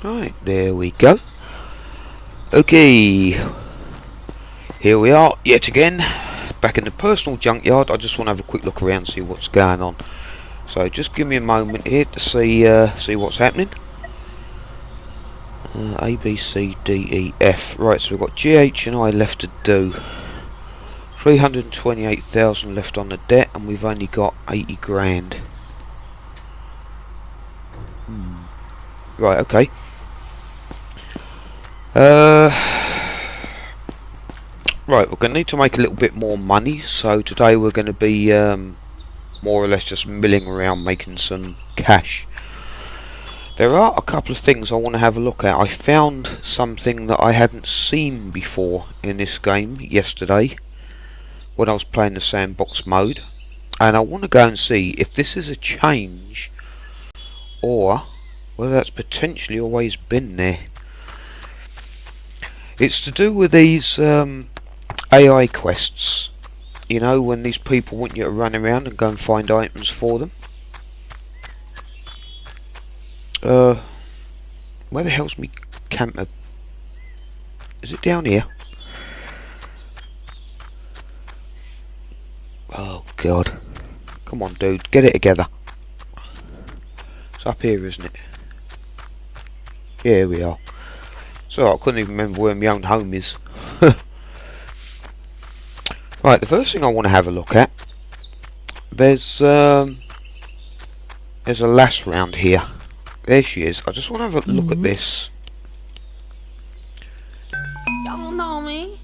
Right, there we go. Okay, here we are yet again, back in the personal junkyard. I just want to have a quick look around, see what's going on. So just give me a moment here to see what's happening. A, B, C, D, E, F. Right, so we've got G, H and I left to do. 328,000 left on the debt, and we've only got 80 grand. Right, okay. Right, we're going to need to make a little bit more money, so today we're going to be more or less just milling around making some cash. There are a couple of things I want to have a look at. I found something that I hadn't seen before in this game yesterday when I was playing the sandbox mode, and I want to go and see if this is a change or whether that's potentially always been there. It's to do with these AI quests, you know, when these people want you to run around and go and find items for them. Where the hell's me camper? Is it down here? Oh god. Come on dude, get it together. It's up here, isn't it? Yeah, here we are. So I couldn't even remember where my own home is. Right, the first thing I want to have a look at, there's a lass round here. There she is. I just want to have a look at this. Y'all know me.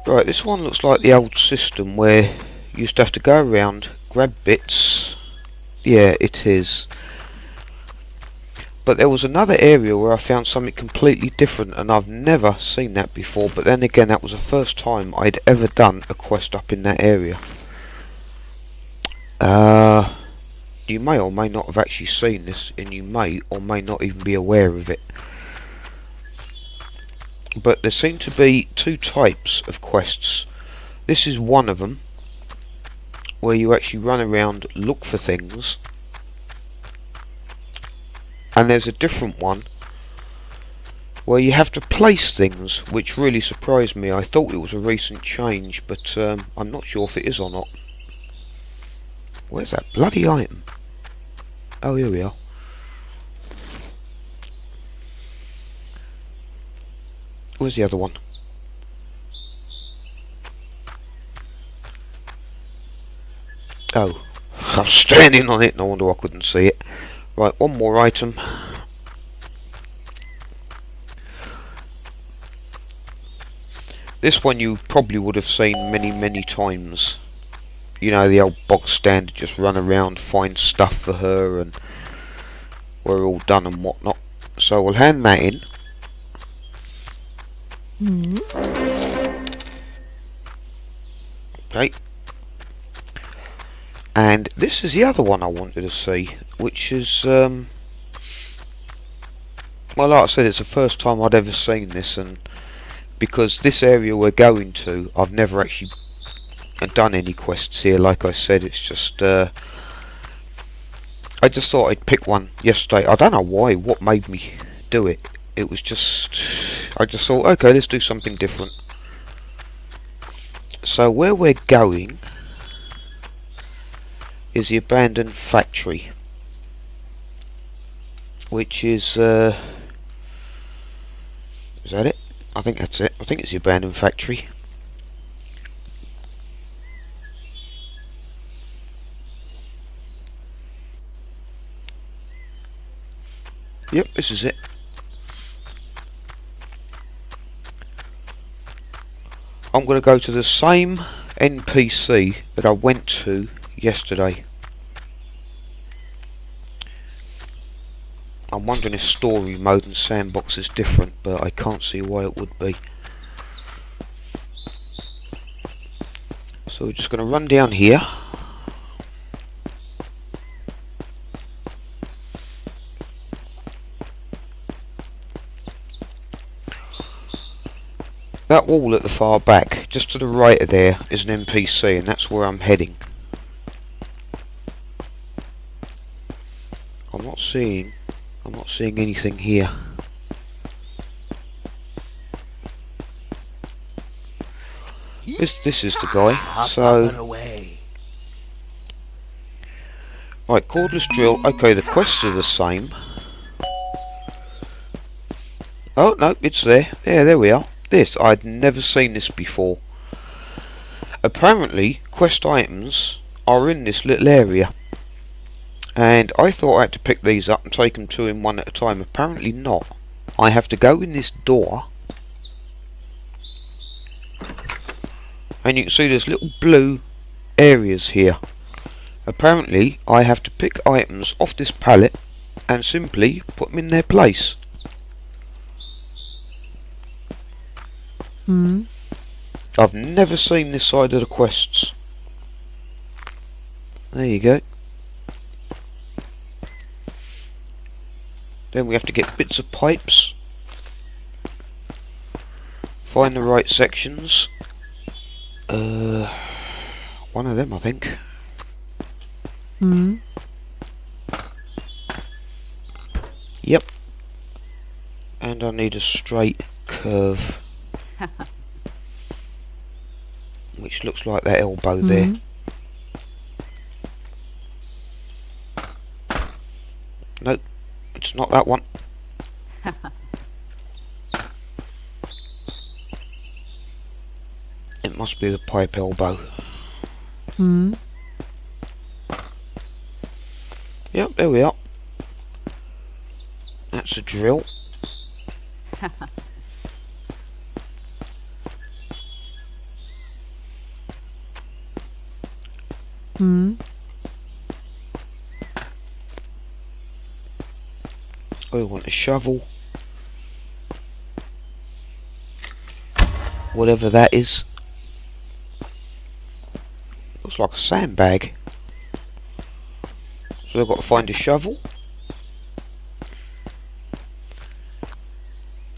Right, this one looks like the old system where you used to have to go around, grab bits. Yeah, it is. But there was another area where I found something completely different, and I've never seen that before. But then again, that was the first time I'd ever done a quest up in that area. You may or may not have actually seen this, and you may or may not even be aware of it. But there seem to be two types of quests. This is one of them, where you actually run around, look for things. And there's a different one where you have to place things, which really surprised me. I thought it was a recent change, but I'm not sure if it is or not. Where's that bloody item? Oh, here we are. Where's the other one? Oh, I was standing on it, no wonder I couldn't see it. Right, one more item. This one you probably would have seen many times. You know, the old bog standard, just run around, find stuff for her, and we're all done and whatnot. So we'll hand that in. Okay. And this is the other one I wanted to see, which is, well, like I said, it's the first time I'd ever seen this, and because this area we're going to, I've never actually done any quests here. Like I said, it's just, I just thought I'd pick one yesterday. I don't know why, what made me do it. It was just, I just thought, okay, let's do something different. So where we're going is the abandoned factory, which is that it? I think that's it. I think it's the abandoned factory. Yep, this is it. I'm going to go to the same NPC that I went to yesterday. I'm wondering if story mode and sandbox is different, but I can't see why it would be. So we're just going to run down here. That wall at the far back, just to the right of there, is an NPC, and that's where I'm heading. I'm not seeing I'm not seeing anything here. This is the guy. So right, cordless drill. Okay, the quests are the same. Oh no, it's there. Yeah, there we are. This, I'd never seen this before. Apparently, quest items are in this little area. And I thought I had to pick these up and take them two in one at a time. Apparently not. I have to go in this door. And you can see there's little blue areas here. Apparently, I have to pick items off this pallet and simply put them in their place. I've never seen this side of the quests. There you go. Then we have to get bits of pipes. Find the right sections. One of them, I think. Yep. And I need a straight curve. Which looks like that elbow there. Nope, it's not that one. It must be the pipe elbow. Yep, there we are. That's a drill. I want a shovel. Whatever that is. Looks like a sandbag. So I've got to find a shovel.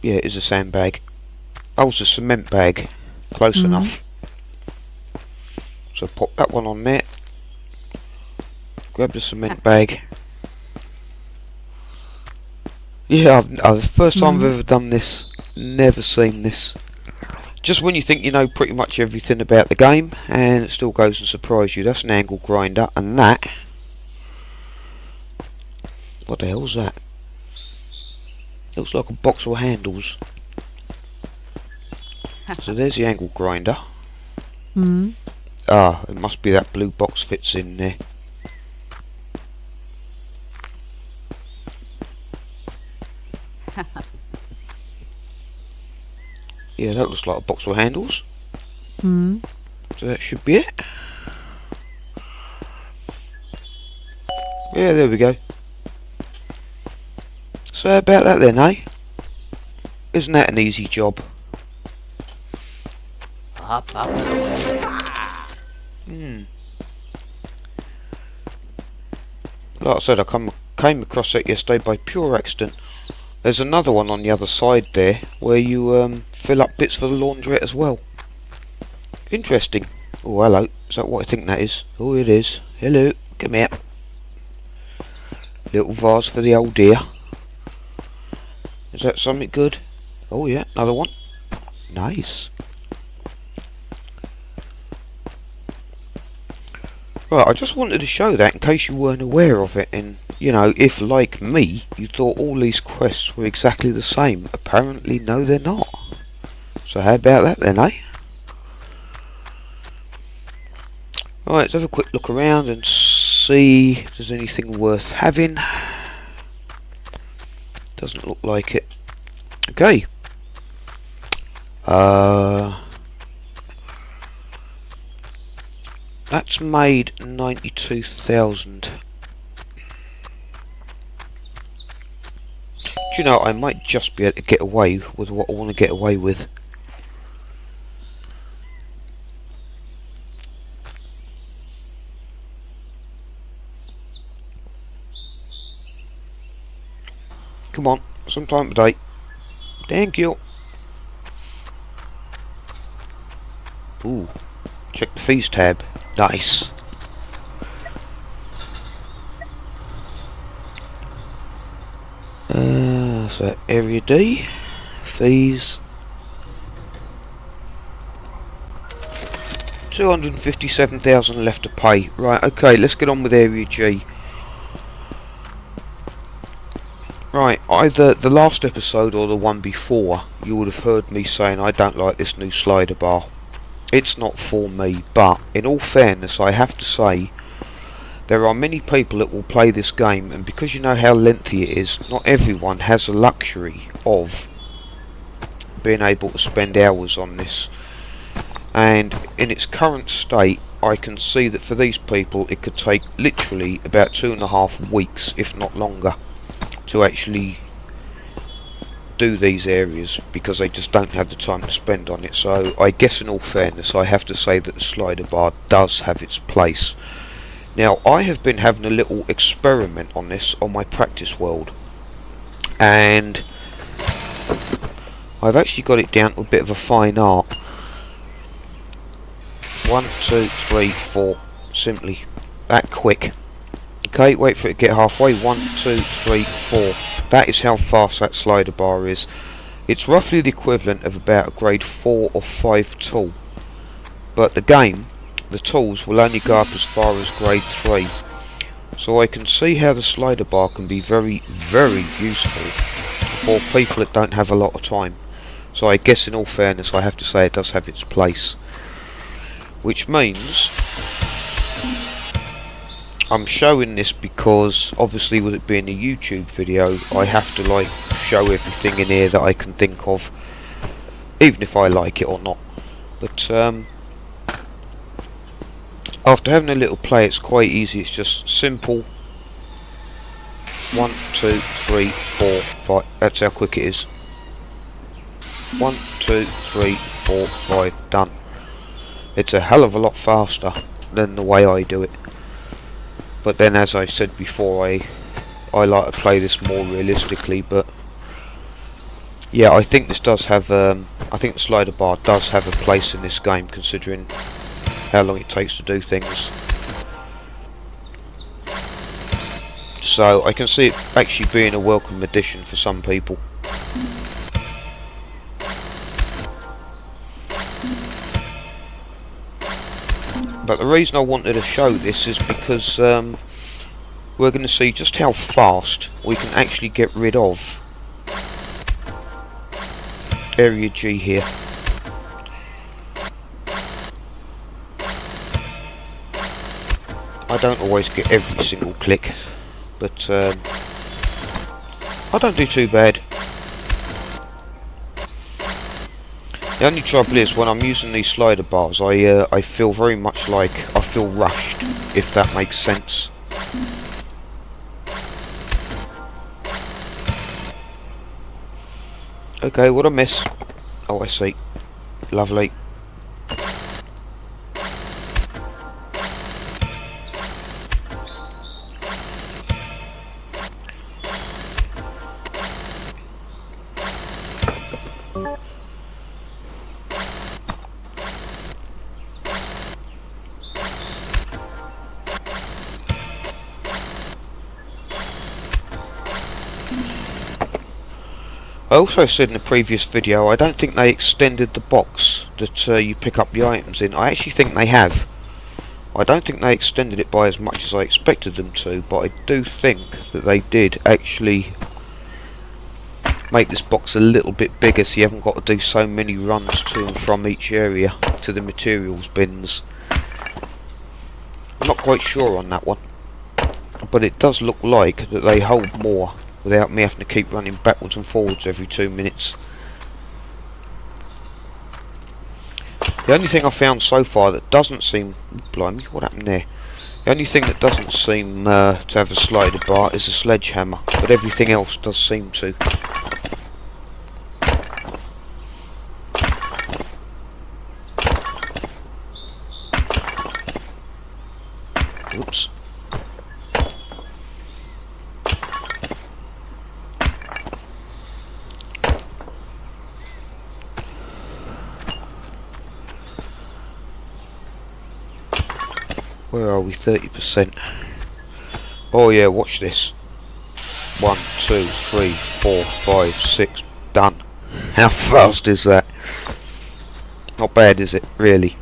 Yeah, it is a sandbag. Oh, it's a cement bag. Close enough. So pop that one on there. Grab the cement bag. Yeah, I've first time I've ever done this. Never seen this. Just when you think you know pretty much everything about the game, and it still goes and surprises you. That's an angle grinder, and that. What the hell's that? Looks like a box with handles. So there's the angle grinder. Ah, it must be that blue box fits in there. Yeah, that looks like a box with handles. So that should be it. Yeah, there we go. So how about that then, eh? Isn't that an easy job? Like I said, I came across it yesterday by pure accident. There's another one on the other side there where you fill up bits for the laundrette as well. Interesting. Oh, hello. Is that what I think that is? Oh, it is. Hello. Come here. Little vase for the old dear. Is that something good? Oh yeah, another one. Nice. Right, I just wanted to show that in case you weren't aware of it, and you know, if like me, you thought all these quests were exactly the same. Apparently no, they're not. So how about that then, eh? Right, let's have a quick look around and see if there's anything worth having. Doesn't look like it. Okay. That's made 92,000. Do you know, I might just be able to get away with what I want to get away with. Come on, sometime today. Thank you. Ooh, check the fees tab. Nice. So area D, fees, 257,000 left to pay. Right, okay, let's get on with area G. Right, either the last episode or the one before, you would have heard me saying I don't like this new slider bar. It's not for me, but in all fairness, I have to say, there are many people that will play this game, and because you know how lengthy it is, not everyone has the luxury of being able to spend hours on this. And in its current state, I can see that for these people it could take literally about 2.5 weeks, if not longer, to actually do these areas, because they just don't have the time to spend on it. So I guess in all fairness, I have to say that the slider bar does have its place. Now, I have been having a little experiment on this on my practice world, and I've actually got it down to a bit of a fine art. 1, 2, 3, 4, simply that quick. Okay, wait for it to get halfway. 1, 2, 3, 4. That is how fast that slider bar is. It's roughly the equivalent of about a grade 4 or 5 tool, but the game, the tools will only go up as far as grade 3. So I can see how the slider bar can be very, very useful for people that don't have a lot of time. So I guess in all fairness, I have to say it does have its place. Which means I'm showing this because obviously with it being a YouTube video, I have to like show everything in here that I can think of, even if I like it or not. But after having a little play, it's quite easy. It's just simple. 1, 2, 3, 4, 5. That's how quick it is. 1, 2, 3, 4, 5. Done. It's a hell of a lot faster than the way I do it. But then, as I said before, I like to play this more realistically. But yeah, I think this does have. I think the slider bar does have a place in this game, considering how long it takes to do things. So I can see it actually being a welcome addition for some people. But the reason I wanted to show this is because we're going to see just how fast we can actually get rid of area G here. I don't always get every single click, but I don't do too bad. The only trouble is when I'm using these slider bars, I feel very much like I feel rushed, if that makes sense. Okay, what a miss. Oh, I see. Lovely. I also said in the previous video, I don't think they extended the box that you pick up the items in. I actually think they have. I don't think they extended it by as much as I expected them to, but I do think that they did actually make this box a little bit bigger, so you haven't got to do so many runs to and from each area to the materials bins. I'm not quite sure on that one, but it does look like that they hold more without me having to keep running backwards and forwards every 2 minutes. The only thing I found so far that doesn't seem... Blimey, what happened there? The only thing that doesn't seem to have a slider bar is a sledgehammer, but everything else does seem to. Oops. Where are we? 30%. Oh yeah, watch this. 1, 2, 3, 4, 5, 6. Done. How fast is that? Not bad, is it? Really.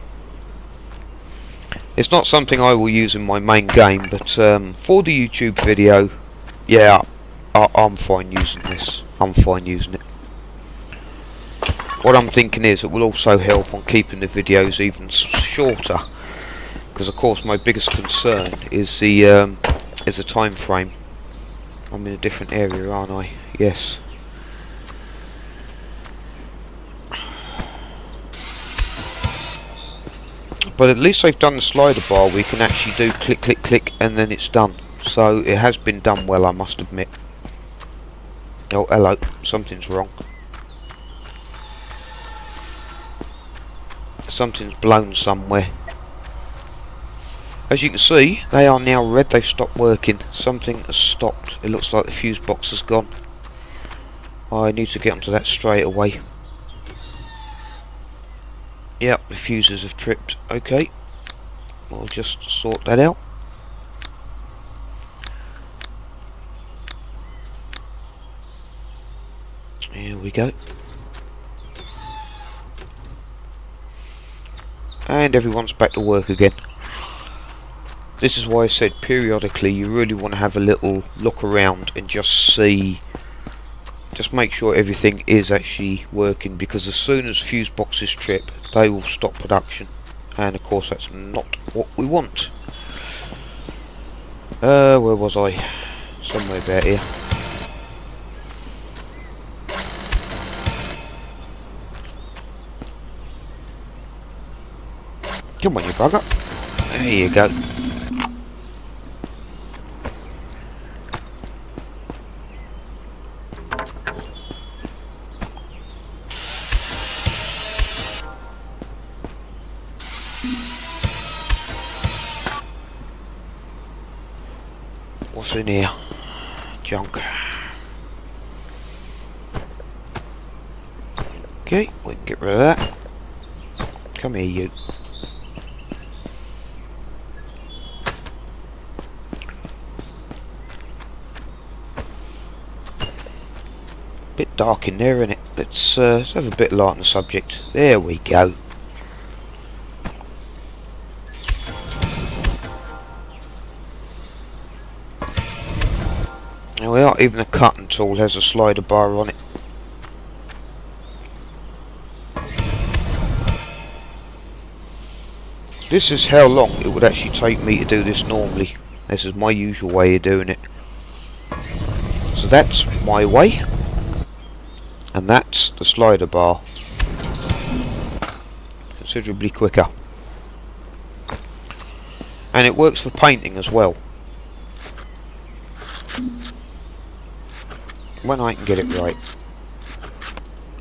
It's not something I will use in my main game, but for the YouTube video, yeah, I'm fine using this. I'm fine using it. What I'm thinking is it will also help on keeping the videos even shorter, because of course my biggest concern is the time frame. I'm in a different area, aren't I? Yes. But at least they've done the slider bar where you can actually do click, click, click, and then it's done. So it has been done well, I must admit. Oh, hello. Something's wrong. Something's blown somewhere. As you can see, they are now red. They've stopped working. Something has stopped. It looks like the fuse box has gone. I need to get onto that straight away. Yep, the fuses have tripped. Okay, we'll just sort that out. Here we go. And everyone's back to work again. This is why I said periodically you really want to have a little look around and just see, just make sure everything is actually working, because as soon as fuse boxes trip they will stop production, and of course that's not what we want. Where was I? Somewhere about here. Come on, you bugger. There you go. What's in here? Junk. Okay, we can get rid of that. Come here, you. Bit dark in there, isn't it? Let's have a bit of light on the subject. There we go. There we are. Even the cutting tool has a slider bar on it. This is how long it would actually take me to do this normally. This is my usual way of doing it. So that's my way. And that's the slider bar. Considerably quicker. And it works for painting as well. When I can get it right.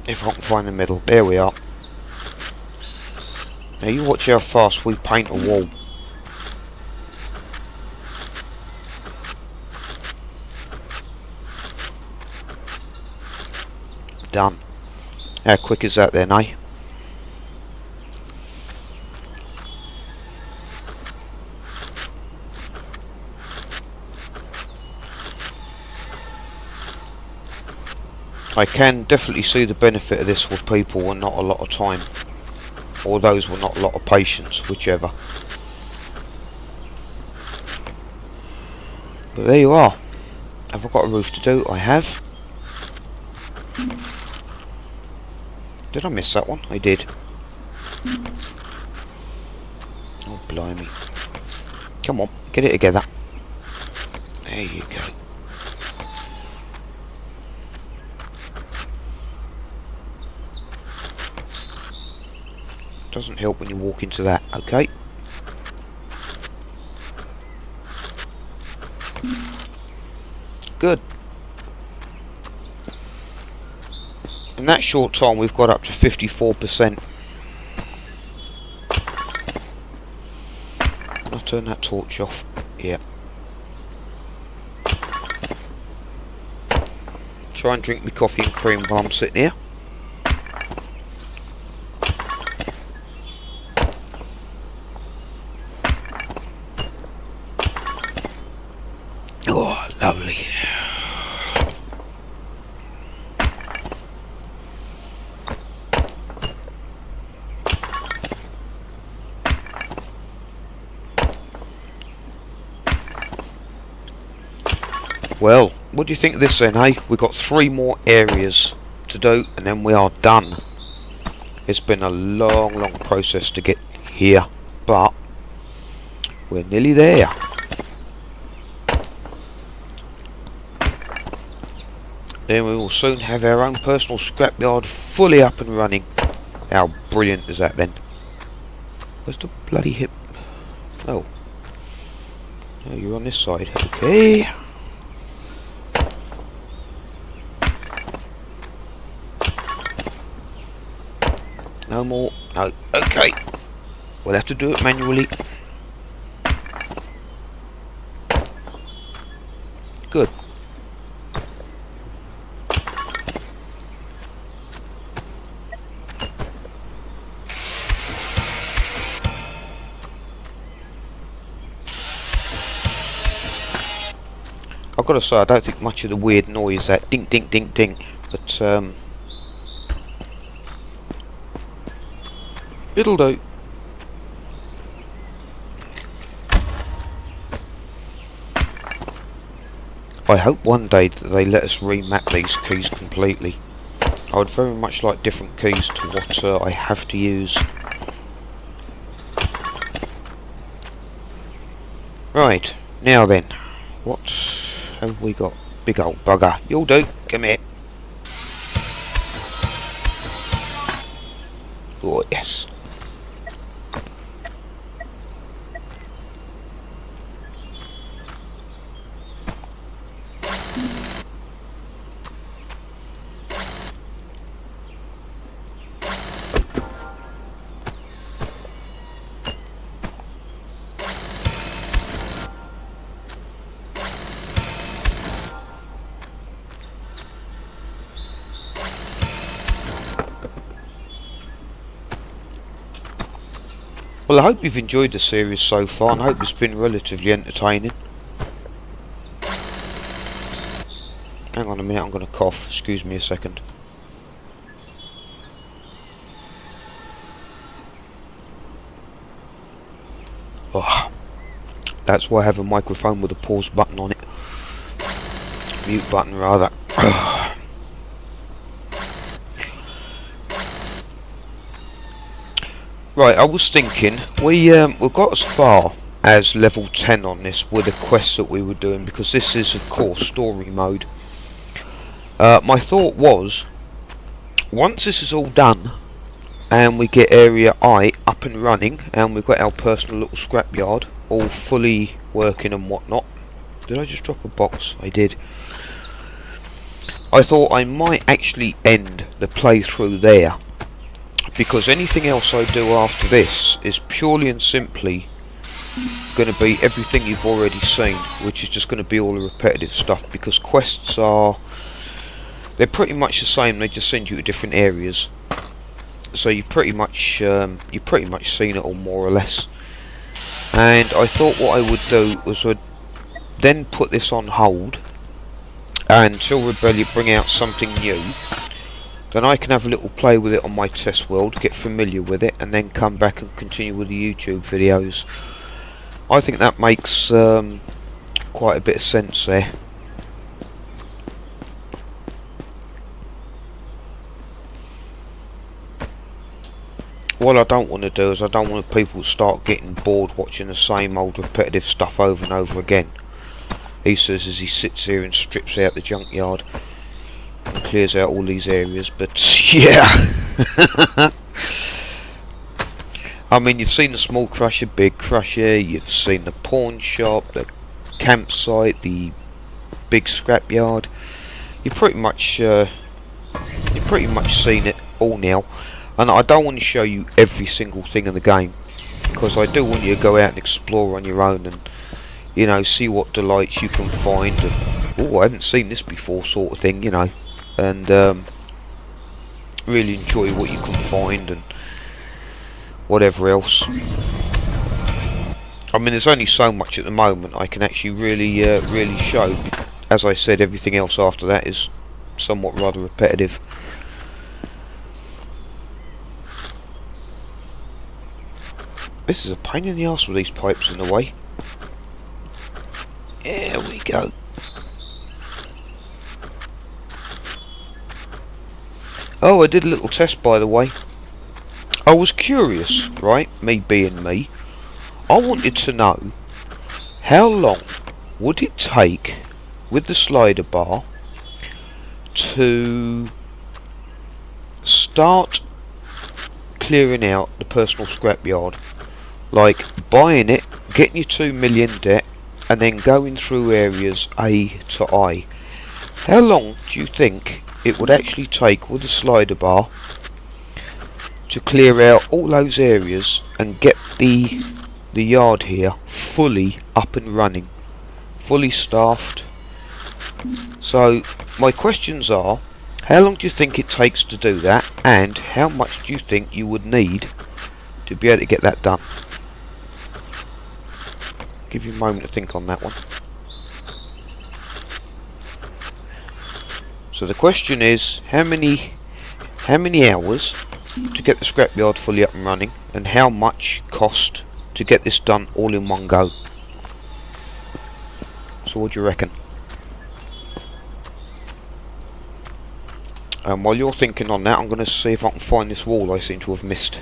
If I can find the middle. There we are. Now you watch how fast we paint a wall. Done. How quick is that then, eh? I can definitely see the benefit of this with people with not a lot of time, or those with not a lot of patience, whichever. But there you are. Have I got a roof to do? I have. Did I miss that one? I did. Oh blimey. Come on, get it together. There you go. Doesn't help when you walk into that, okay? Good. In that short time we've got up to 54%. I'll turn that torch off. Yeah. Try and drink my coffee and cream while I'm sitting here. Oh, lovely. Well, what do you think of this then, hey? We've got 3 more areas to do and then we are done. It's been a long process to get here, but we're nearly there. Then we will soon have our own personal scrapyard fully up and running. How brilliant is that then? Where's the bloody hip? Oh. Oh, you're on this side. Okay. No more. No. Okay. We'll have to do it manually. Good. I've got to say, I don't think much of the weird noise, that dink dink dink dink, but it'll do. I hope one day that they let us remap these keys completely. I would very much like different keys to what I have to use. Right, now then, what have we got? Big old bugger. You'll do. Come here. Oh, yes. Well, I hope you've enjoyed the series so far, and I hope it's been relatively entertaining. Hang on a minute, I'm going to cough. Excuse me a second. Oh, that's why I have a microphone with a pause button on it. Mute button, rather. Right, I was thinking, we got as far as level 10 on this with the quests that we were doing, because this is of course story mode. My thought was, once this is all done and we get area I up and running and we've got our personal little scrapyard all fully working and whatnot. Did I just drop a box? I did. I thought I might actually end the playthrough there, because anything else I do after this is purely and simply going to be everything you've already seen, which is just going to be all the repetitive stuff, because quests are, they're pretty much the same, they just send you to different areas, so you've pretty much seen it all more or less. And I thought what I would do was would then put this on hold until Rebellion bring out something new. Then I can have a little play with it on my test world, get familiar with it, and then come back and continue with the YouTube videos. I think that makes quite a bit of sense there. What I don't want to do is I don't want people to start getting bored watching the same old repetitive stuff over and over again. He says as he sits here and strips out the junkyard and clears out all these areas, but yeah. I mean, you've seen the small crusher, big crusher, you've seen the pawn shop, the campsite, the big scrapyard. You've pretty much seen it all now, and I don't want to show you every single thing in the game, because I do want you to go out and explore on your own and, you know, see what delights you can find, and oh, I haven't seen this before sort of thing, you know, and really enjoy what you can find and whatever else. I mean, there's only so much at the moment I can actually really show. As I said, everything else after that is somewhat rather repetitive. This is a pain in the arse with these pipes in the way. There we go. Oh, I did a little test, by the way. I was curious, right? Me being me. I wanted to know how long would it take with the slider bar to start clearing out the personal scrapyard. Like buying it, getting your 2 million debt, and then going through areas A to I. How long do you think it would actually take with a slider bar to clear out all those areas and get the yard here fully up and running, fully staffed? So my questions are, how long do you think it takes to do that, and how much do you think you would need to be able to get that done? Give you a moment to think on that one. So the question is, how many hours to get the scrapyard fully up and running, and how much cost to get this done all in one go? So what do you reckon? While you're thinking on that, I'm going to see if I can find this wall I seem to have missed.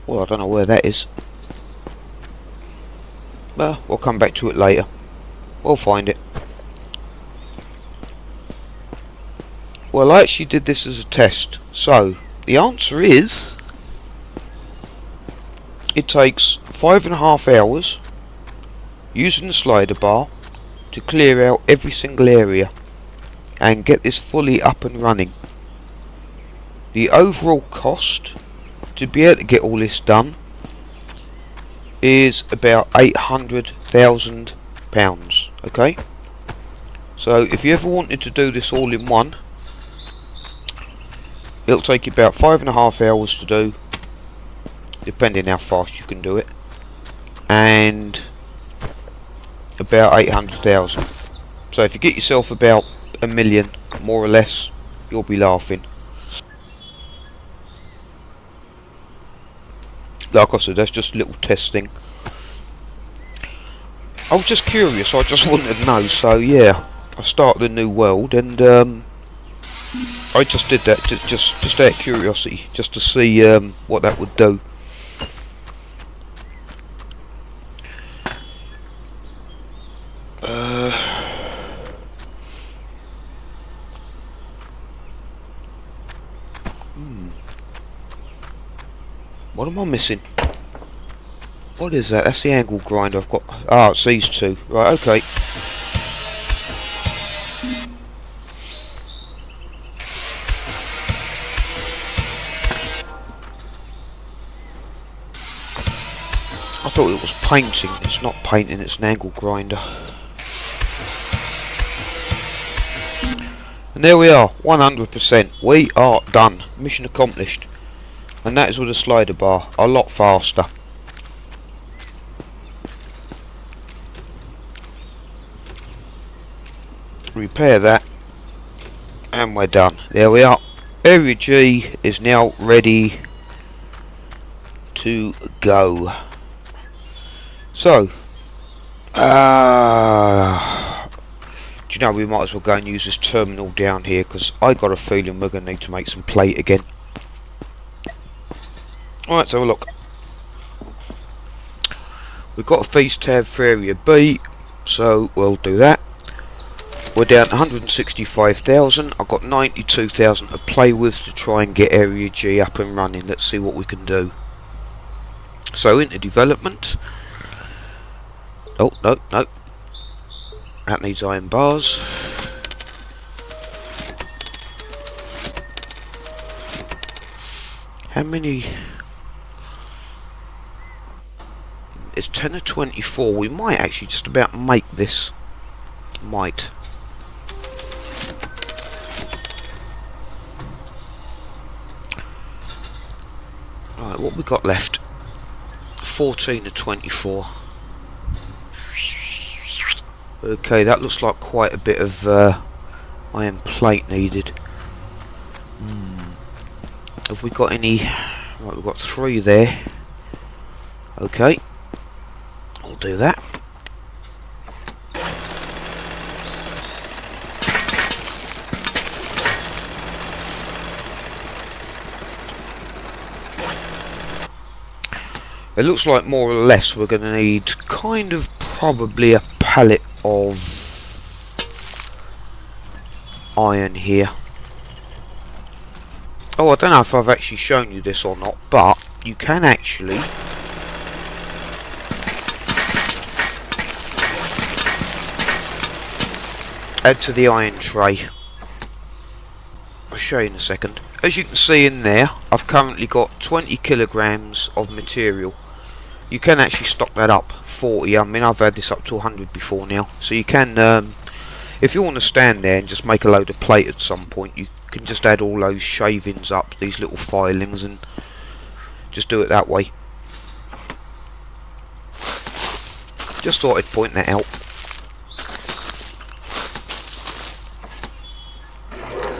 Well, I don't know where that is. Well, we'll come back to it later. We'll find it. Well, I actually did this as a test. So, the answer is, it takes 5.5 hours using the slider bar to clear out every single area and get this fully up and running. The overall cost to be able to get all this done is about £800,000. Okay, so if you ever wanted to do this all in one, it'll take you about 5.5 hours to do, depending how fast you can do it, and about 800,000. So if you get yourself about $1 million, more or less, you'll be laughing. Like I said, that's just a little testing. I was just curious, I just wanted to know, so yeah, I started a new world, and I just did that just out of curiosity, just to see what that would do. What am I missing? What is that? That's the angle grinder I've got. Ah, it's these two. Right, okay. I thought it was painting. It's not painting, it's an angle grinder. And there we are, 100%. We are done. Mission accomplished. And that is with a slider bar, a lot faster. Repair that, and we're done. There we are. Area G is now ready to go. So, do you know, we might as well go and use this terminal down here, because I got a feeling we're going to need to make some plate again. Alright, so look. We've got a feast tab for area B, so we'll do that. We're down to 165,000. I've got 92,000 to play with to try and get area G up and running. Let's see what we can do. So into development. Oh, no, no. That needs iron bars. How many? It's 10 or 24. We might actually just about make this. Might. Right, what we got left? 14 to 24. Okay, that looks like quite a bit of iron plate needed. Have we got any? Right, we've got 3 there. Okay, I'll do that. It looks like more or less we're going to need kind of probably a pallet of iron here. Oh, I don't know if I've actually shown you this or not, but you can actually add to the iron tray. I'll show you in a second. As you can see in there, I've currently got 20 kilograms of material. You can actually stock that up 40. I mean, I've had this up to 100 before now. So you can, if you want to stand there and just make a load of plate at some point, you can just add all those shavings up, these little filings, and just do it that way. Just thought I'd point that out.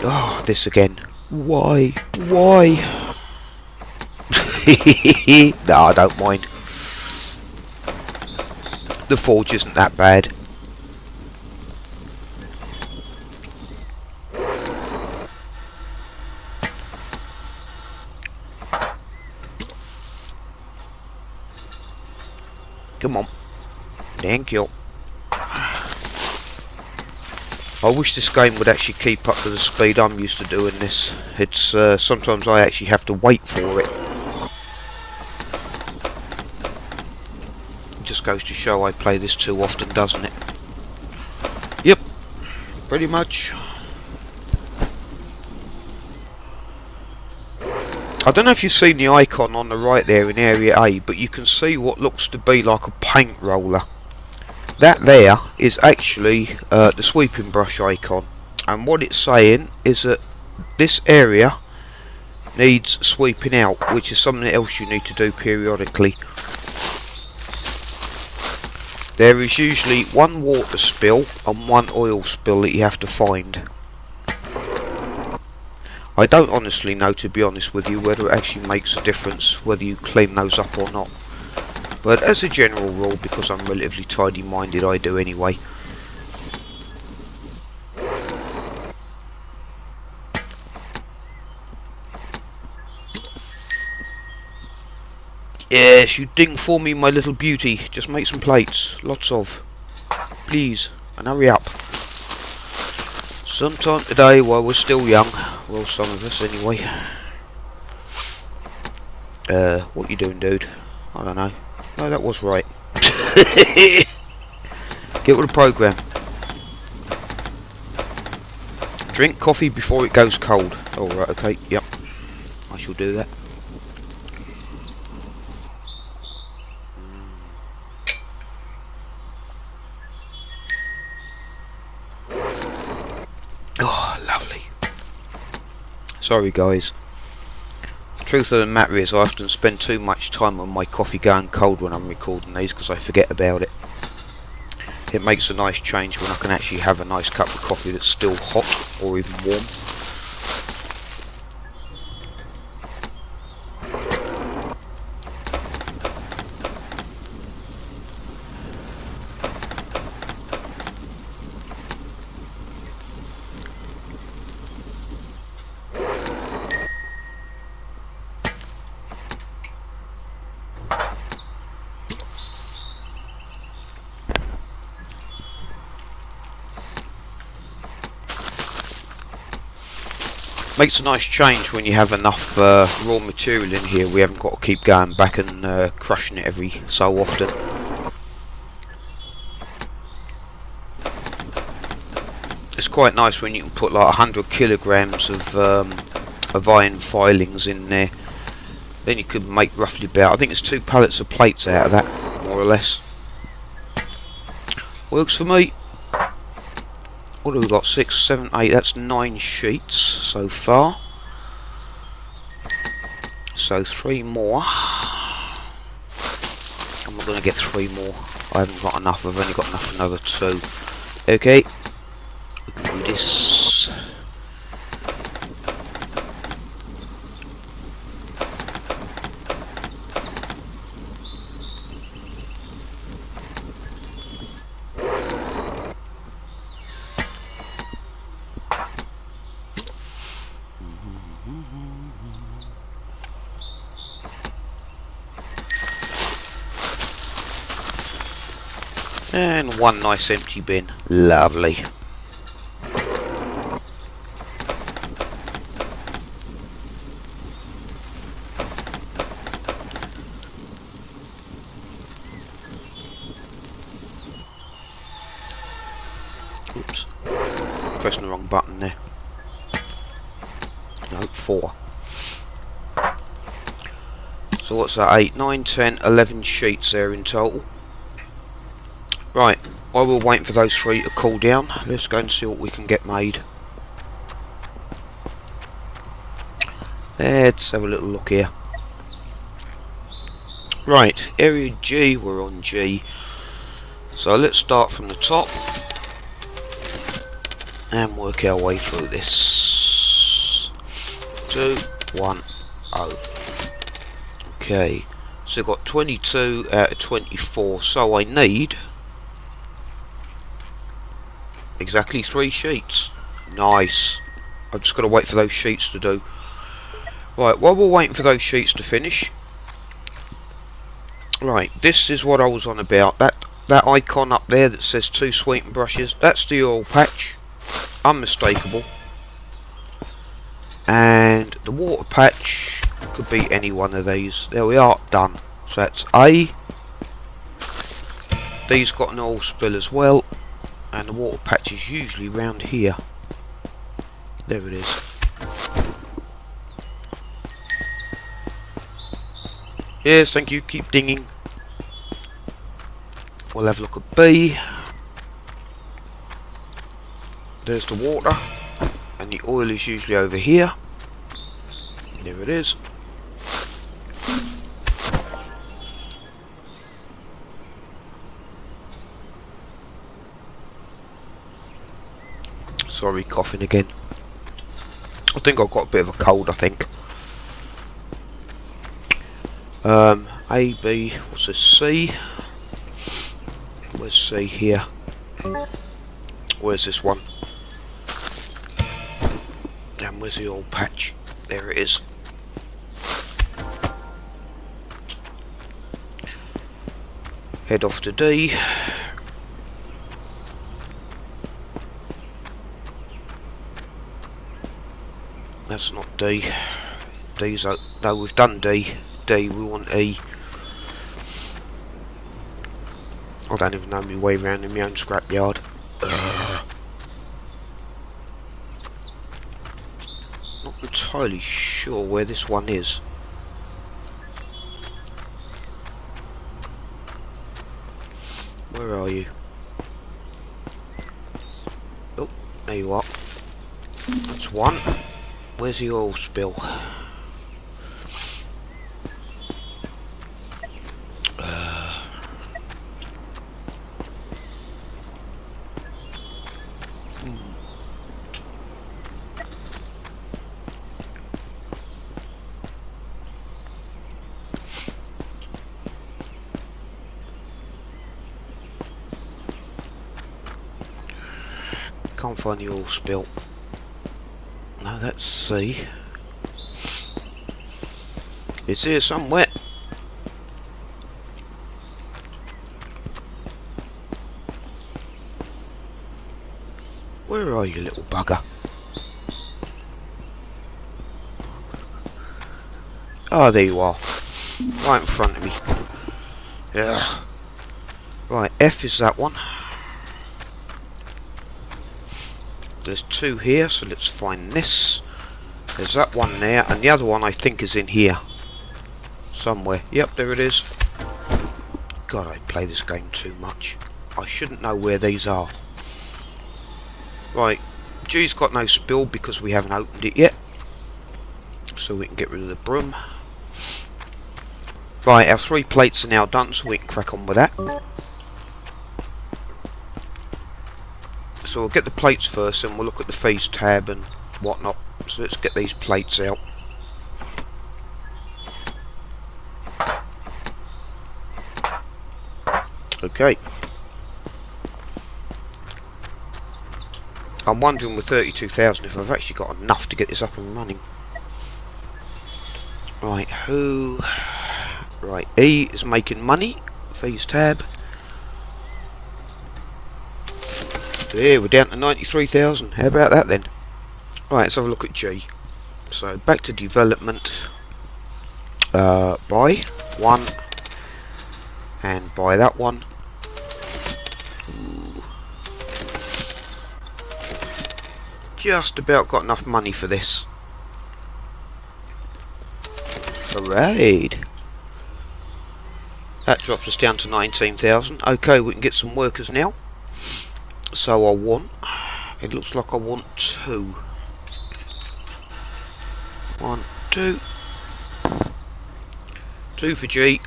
Oh, this again. Why? Why? No, I don't mind. The forge isn't that bad. Come on. Thank you. I wish this game would actually keep up to the speed I'm used to doing this. It's sometimes I actually have to wait for it. It just goes to show I play this too often, doesn't it? Yep, pretty much. I don't know if you've seen the icon on the right there in area A, but you can see what looks to be like a paint roller. That there is actually the sweeping brush icon, and what it's saying is that this area needs sweeping out, which is something else you need to do periodically. There is usually 1 water spill and 1 oil spill that you have to find. I don't honestly know, to be honest with you, whether it actually makes a difference whether you clean those up or not. But as a general rule, because I'm relatively tidy minded, I do anyway. Yes, you ding for me, my little beauty. Just make some plates. Lots of. Please. And hurry up. Sometime today, while we're still young. Well, some of us anyway. What you doing, dude? I don't know. No, that was right. Get with the program. Drink coffee before it goes cold. Alright, okay, yep. I shall do that. Oh, lovely. Sorry, guys. Truth of the matter is, I often spend too much time on my coffee going cold when I'm recording these because I forget about it. It makes a nice change when I can actually have a nice cup of coffee that's still hot or even warm. Makes a nice change when you have enough raw material in here. We haven't got to keep going back and crushing it every so often. It's quite nice when you can put like 100 kilograms of iron filings in there. Then you could make roughly about, I think it's 2 pallets of plates out of that, more or less. Works for me. What have we got? 6, 7, 8, that's 9 sheets so far. So 3 more. I'm not going to get 3 more. I haven't got enough, I've only got enough for another 2. Okay. We can do this. And 1 nice empty bin. Lovely. Oops. Pressing the wrong button there. No, 4. So what's that? 8, 9, 10, 11 sheets there in total. Right, while we're waiting for those 3 to cool down, let's go and see what we can get made. Let's have a little look here. Right, area G, we're on G. So let's start from the top and work our way through this. 2, 1, 0. Okay, so I've got 22 out of 24, so I need exactly 3 sheets. Nice. I've just got to wait for those sheets to do. Right, while we're waiting for those sheets to finish. Right, this is what I was on about. That icon up there that says 2 sweeping brushes, that's the oil patch. Unmistakable. And the water patch could be any one of these. There we are, done. So that's A. These got an oil spill as well. And the water patch is usually round here. There it is. Yes, thank you, keep dinging. We'll have a look at B. There's the water. And the oil is usually over here. There it is. Sorry, coughing again. I think I've got a bit of a cold, I think. A, B, what's this, C? Where's C here? Where's this one? And where's the oil patch? There it is. Head off to D. That's not D. D's no, we've done D. D, we want E. I don't even know my way around in my own scrapyard. Not entirely sure where this one is. Where are you? Oh, there you are. That's 1. Where's the oil spill? Can't find the oil spill. No, that's C. It's here somewhere. Where are you, little bugger? Oh, there you are. Right in front of me. Yeah. Right, F is that one. There's 2 here, so let's find this. There's that one there, and the other one I think is in here somewhere. Yep, there it is. God, I play this game too much. I shouldn't know where these are. Right, G's got no spill because we haven't opened it yet, so we can get rid of the broom. Right, our 3 plates are now done, so we can crack on with that. So we'll get the plates first, and we'll look at the fees tab and whatnot. So let's get these plates out. Okay. I'm wondering with 32,000 if I've actually got enough to get this up and running. Right, Right, E is making money. Fees tab. There, we're down to 93,000. How about that then? Right, let's have a look at G. So back to development. Buy 1 and buy that one. Ooh. Just about got enough money for this. Alright. That drops us down to 19,000. Okay, we can get some workers now. So I want, it looks like I want 2. 1, 2. 2 for G.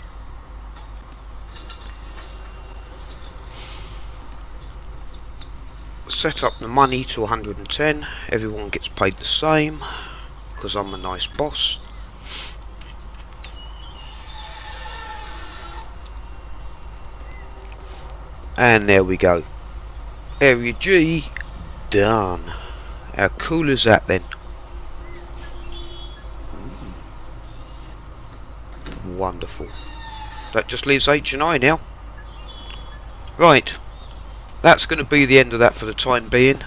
Set up the money to 110. Everyone gets paid the same because I'm a nice boss. And there we go. Area G done. How cool is that then? Wonderful. That just leaves H and I now. Right. That's going to be the end of that for the time being.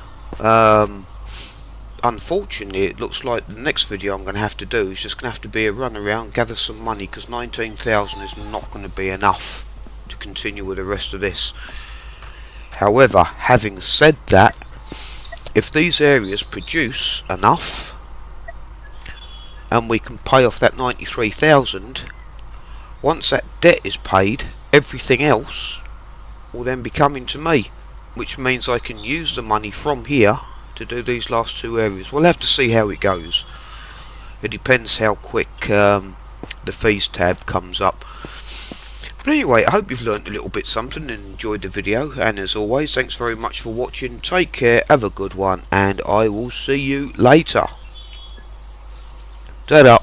Unfortunately, it looks like the next video I'm going to have to do is just going to have to be a run around, gather some money, because 19,000 is not going to be enough to continue with the rest of this. However, having said that, if these areas produce enough and we can pay off that 93,000, once that debt is paid, everything else will then be coming to me, which means I can use the money from here to do these last 2 areas. We'll have to see how it goes. It depends how quick the fees tab comes up. But anyway, I hope you've learnt a little bit something and enjoyed the video, and as always, thanks very much for watching. Take care, have a good one, and I will see you later. Ta-da.